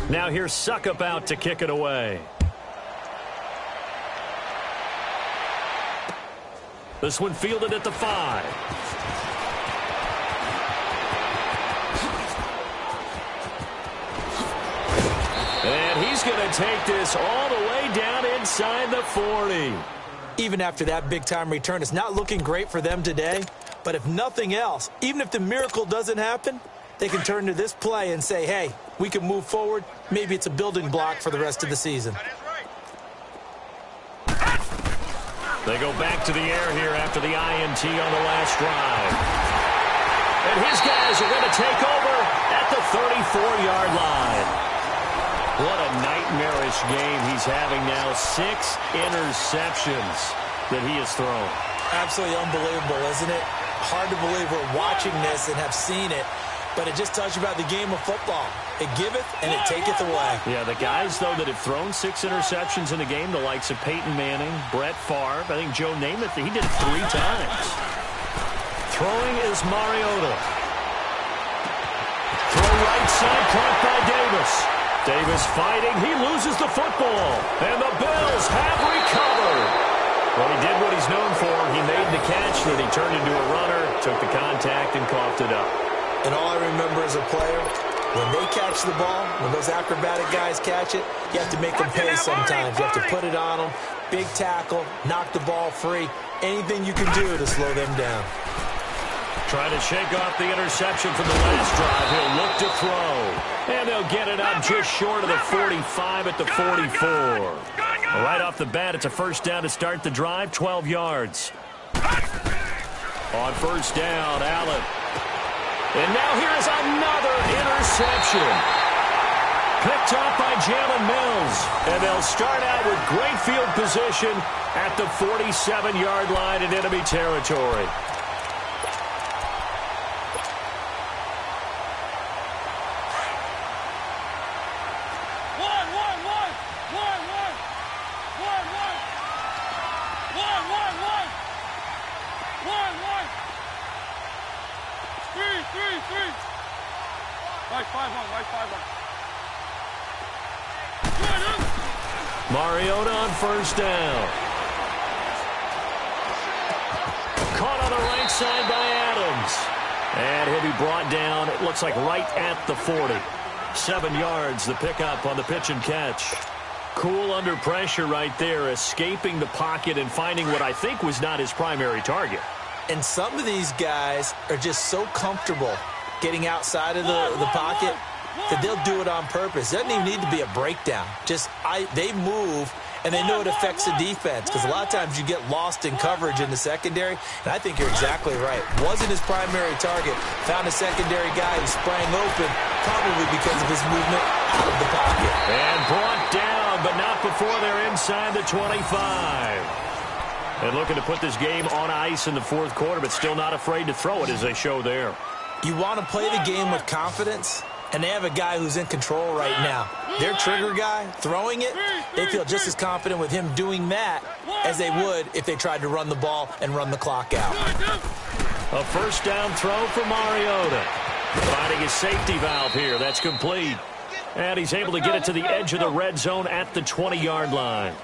Now here's Succop out to kick it away. This one fielded at the 5. And he's going to take this all the way down inside the 40. Even after that big-time return, it's not looking great for them today. But if nothing else, even if the miracle doesn't happen, they can turn to this play and say, hey, we can move forward. Maybe it's a building block for the rest of the season. They go back to the air here after the INT on the last drive. And his guys are going to take over at the 34-yard line. What a nightmarish game he's having now. 6 interceptions that he has thrown. Absolutely unbelievable, isn't it? Hard to believe we're watching this and have seen it. But it just tells you about the game of football. It giveth and it taketh away. Yeah, the guys, though, that have thrown 6 interceptions in a game, the likes of Peyton Manning, Brett Favre, I think Joe Namath, he did it 3 times. Throwing is Mariota. Throw right side, caught by Davis. Davis fighting, he loses the football. And the Bills have recovered. Well, he did what he's known for. He made the catch, then he turned into a runner, took the contact, and coughed it up. And all I remember as a player, when they catch the ball, when those acrobatic guys catch it, you have to make them pay sometimes. You have to put it on them, big tackle, knock the ball free, anything you can do to slow them down. Trying to shake off the interception from the last drive. He'll look to throw. And they'll get it up just short of the 45 at the 44. Right off the bat, it's a first down to start the drive, 12 yards. On first down, Allen. And now here is another interception. Picked off by Jalen Mills. And they'll start out with great field position at the 47-yard line in enemy territory. Mariota on first down. Caught on the right side by Adams. And he'll be brought down, it looks like right at the 40. 7 yards, the pickup on the pitch and catch. Cool under pressure right there, escaping the pocket and finding what I think was not his primary target. And some of these guys are just so comfortable getting outside of the pocket that they'll do it on purpose. It doesn't even need to be a breakdown. They move, and they know it affects the defense, because a lot of times you get lost in coverage in the secondary, and I think you're exactly right. Wasn't his primary target. Found a secondary guy who sprang open, probably because of his movement out of the pocket. And brought down, but not before they're inside the 25. And looking to put this game on ice in the fourth quarter, but still not afraid to throw it as they show there. You want to play the game with confidence, And they have a guy who's in control right now. Their trigger guy, throwing it, they feel just as confident with him doing that as they would if they tried to run the ball and run the clock out. A first down throw for Mariota. Finding his safety valve here. That's complete. And he's able to get it to the edge of the red zone at the 20-yard line.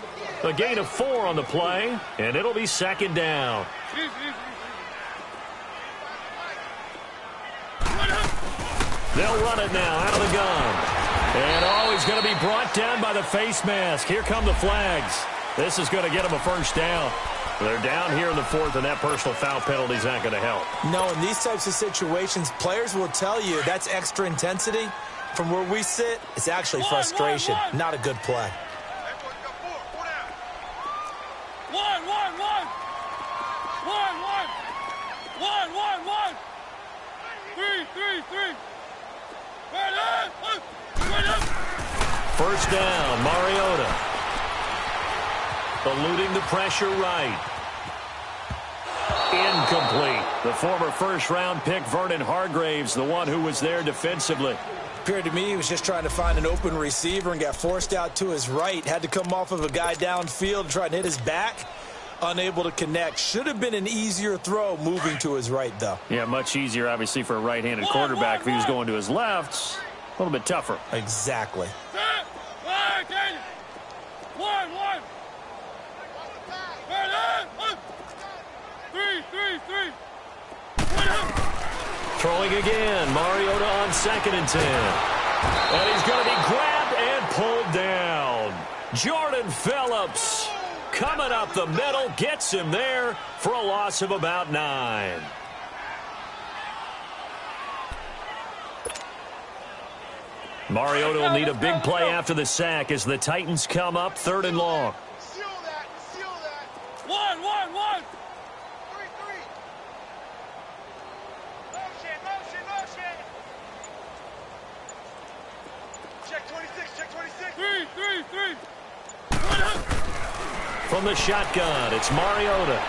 A gain of 4 on the play, and it'll be second down. They'll run it now out of the gun. And he's going to be brought down by the face mask. Here come the flags. This is going to get him a first down. They're down here in the 4th, and that personal foul penalty is not going to help. No, in these types of situations, players will tell you that's extra intensity. From where we sit, it's actually frustration. Not a good play. First down, Mariota. Eluding the pressure right. Incomplete. The former first-round pick, Vernon Hargraves, the one who was there defensively. Appeared to me he was just trying to find an open receiver and got forced out to his right. Had to come off of a guy downfield trying to hit his back. Unable to connect. Should have been an easier throw moving to his right, though. Yeah, much easier, obviously, for a right-handed quarterback. If he was going to his left, a little bit tougher. Exactly. Throwing again. Mariota on 2nd and 10. And he's going to be grabbed and pulled down. Jordan Phillips coming up the middle, gets him there for a loss of about 9. Mariota will need a big play after the sack as the Titans come up 3rd and long. Seal that. One. Motion. Check 26. Three. From the shotgun, it's Mariota.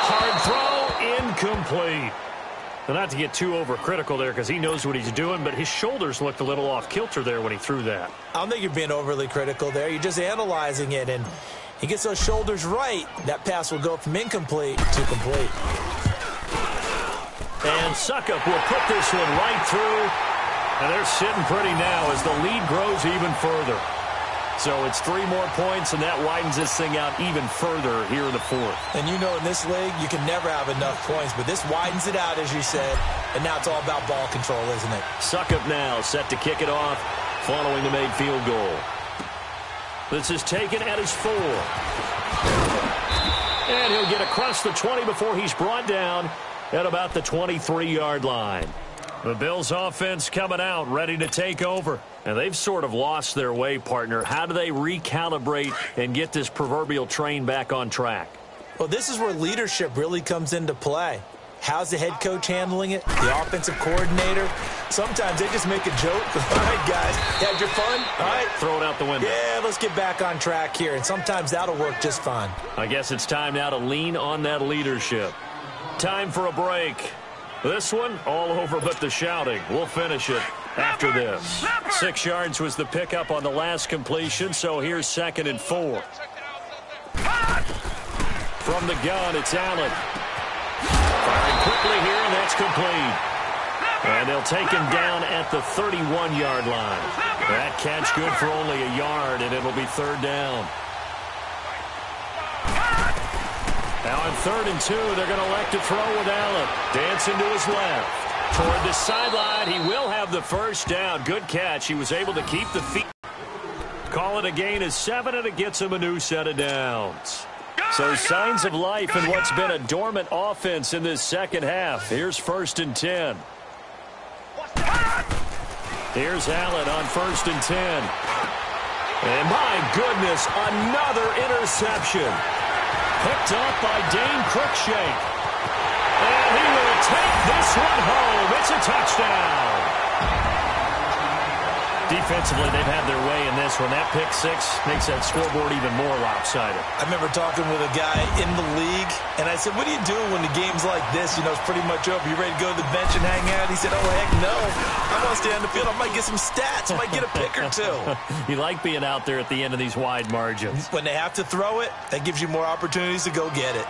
Hard throw, incomplete. Now, not to get too overcritical there because he knows what he's doing, but his shoulders looked a little off kilter there when he threw that. I don't think you're being overly critical there. You're just analyzing it, and he gets those shoulders right. That pass will go from incomplete to complete. And Suckup will put this one right through. And they're sitting pretty now as the lead grows even further. So it's 3 more points, and that widens this thing out even further here in the 4th. And you know in this league, you can never have enough points, but this widens it out, as you said, and now it's all about ball control, isn't it? Suckup now set to kick it off following the made field goal. This is taken at his 4. And he'll get across the 20 before he's brought down at about the 23-yard line. The Bills offense coming out, ready to take over. And they've sort of lost their way, partner. How do they recalibrate and get this proverbial train back on track? Well, this is where leadership really comes into play. How's the head coach handling it? The offensive coordinator? Sometimes they just make a joke. All right, guys, had your fun? All right. Throw it out the window. Yeah, let's get back on track here. And sometimes that'll work just fine. I guess it's time now to lean on that leadership. Time for a break. This one, all over but the shouting. We'll finish it after this. 6 yards was the pickup on the last completion, so here's 2nd and 4. From the gun, it's Allen. Firing quickly here, and that's complete. And they'll take him down at the 31-yard line. That catch good for only a yard, and it'll be 3rd down. Now on 3rd and 2, they're going to elect to throw with Allen. Dancing to his left. Toward the sideline, he will have the first down. Good catch. He was able to keep the feet. Call it a gain of 7, and it gets him a new set of downs. So signs of life in what's been a dormant offense in this second half. Here's 1st and 10. Here's Allen on 1st and 10. And my goodness, another interception. Picked up by Dane Cruikshank. And he will take this one home. It's a touchdown. Defensively, they've had their way in this one. That pick six makes that scoreboard even more lopsided. I remember talking with a guy in the league, and I said, what do you do when the game's like this? You know, it's pretty much over. You ready to go to the bench and hang out? He said, oh, heck no. I want to stay on the field. I might get some stats. I might get a pick or two. You like being out there at the end of these wide margins. When they have to throw it, that gives you more opportunities to go get it.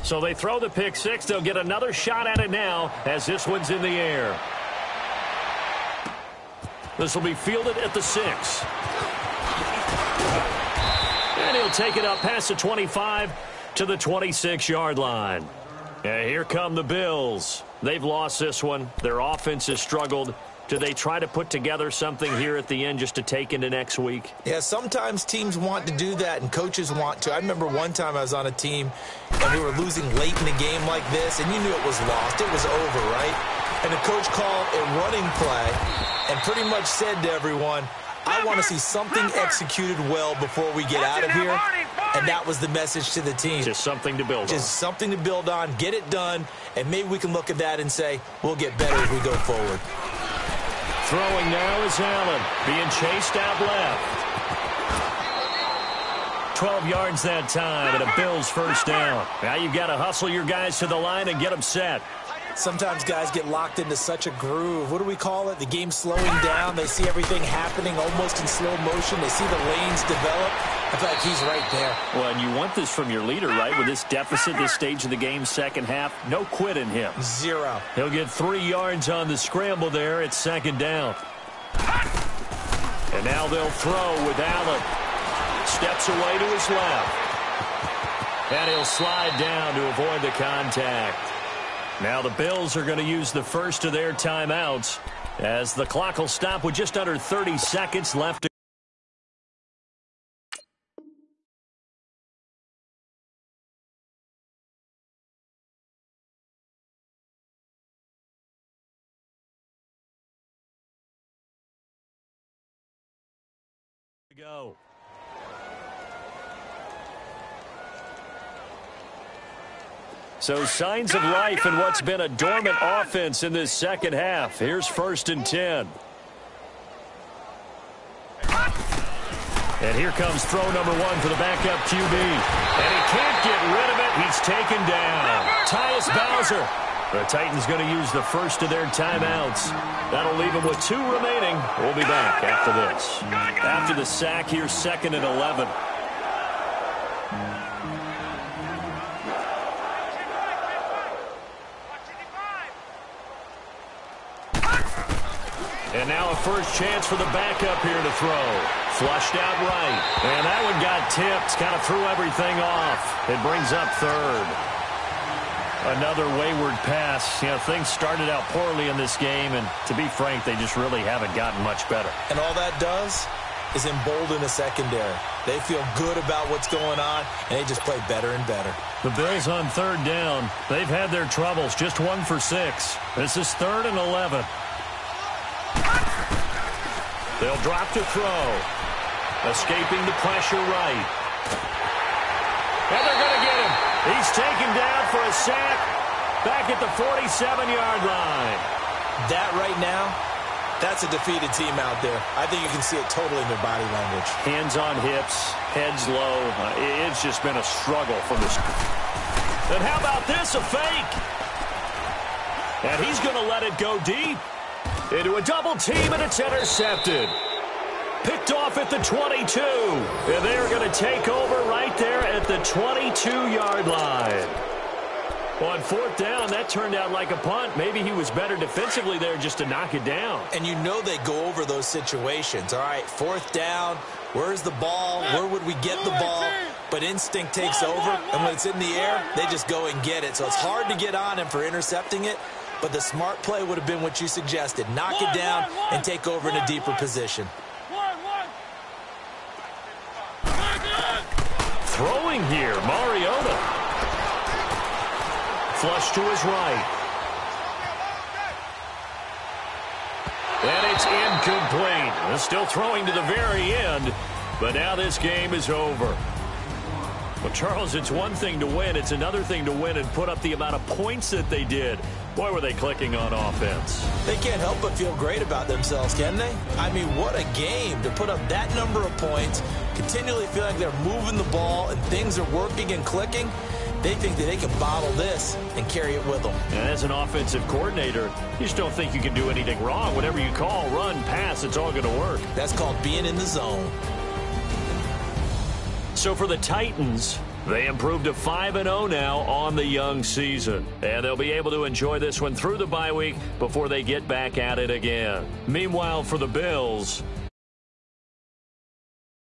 So they throw the pick six. They'll get another shot at it now as this one's in the air. This will be fielded at the 6. And he'll take it up past the 25 to the 26-yard line. And here come the Bills. They've lost this one. Their offense has struggled. Do they try to put together something here at the end just to take into next week? Yeah, sometimes teams want to do that and coaches want to. I remember one time I was on a team and we were losing late in the game like this, and you knew it was lost. It was over, right? And the coach called a running play and pretty much said to everyone, I want to see something executed well before we get out of here. And that was the message to the team. Just something to build on. Just something to build on, get it done, and maybe we can look at that and say, we'll get better as we go forward. Throwing now is Allen, being chased out left. 12 yards that time, and a Bills first down. Now you've got to hustle your guys to the line and get them set. Sometimes guys get locked into such a groove. What do we call it? The game's slowing down. They see everything happening almost in slow motion. They see the lanes develop. I feel like he's right there. Well, and you want this from your leader, right? With this deficit, this stage of the game, second half, no quit in him. 0. He'll get 3 yards on the scramble there at second down. And now they'll throw with Allen. Steps away to his left. And he'll slide down to avoid the contact. Now the Bills are going to use the first of their timeouts as the clock will stop with just under 30 seconds left to go. So signs of life in what's been a dormant offense in this second half. Here's 1st and 10. And here comes throw number 1 for the backup QB. And he can't get rid of it. He's taken down. Tyus Bowser. The Titans going to use the first of their timeouts. That'll leave them with 2 remaining. We'll be back after this. After the sack, here's 2nd and 11. And now a first chance for the backup here to throw. Flushed out right. And that one got tipped. Kind of threw everything off. It brings up 3rd. Another wayward pass. You know, things started out poorly in this game, and to be frank, they just really haven't gotten much better. And all that does is embolden the secondary. They feel good about what's going on, and they just play better and better. The Bills on 3rd down. They've had their troubles. Just 1 for 6. This is 3rd and 11. They'll drop to throw. Escaping the pressure right. And they're going to get him. He's taken down for a sack back at the 47-yard line. That right now, that's a defeated team out there. I think you can see it totally in their body language. Hands on hips, heads low. It's just been a struggle from this. And how about this, a fake? And he's going to let it go deep. Into a double team, and it's intercepted. Picked off at the 22. And they're going to take over right there at the 22-yard line. On 4th down, that turned out like a punt. Maybe he was better defensively there just to knock it down. And you know they go over those situations. All right, 4th down. Where's the ball? Where would we get the ball? But instinct takes over, and when it's in the air, they just go and get it. So it's hard to get on him for intercepting it. But the smart play would have been what you suggested. Knock it down and take over in a deeper position. Throwing here, Mariota. Flush to his right. And it's incomplete. They're still throwing to the very end, but now this game is over. Well, Charles, it's one thing to win. It's another thing to win and put up the amount of points that they did. Boy, were they clicking on offense. They can't help but feel great about themselves, can they? I mean, what a game to put up that number of points, continually feel like they're moving the ball and things are working and clicking. They think that they can bottle this and carry it with them. And as an offensive coordinator, you just don't think you can do anything wrong. Whatever you call, run, pass, it's all going to work. That's called being in the zone. So for the Titans, they improved to 5-0 now on the young season. And they'll be able to enjoy this one through the bye week before they get back at it again. Meanwhile, for the Bills,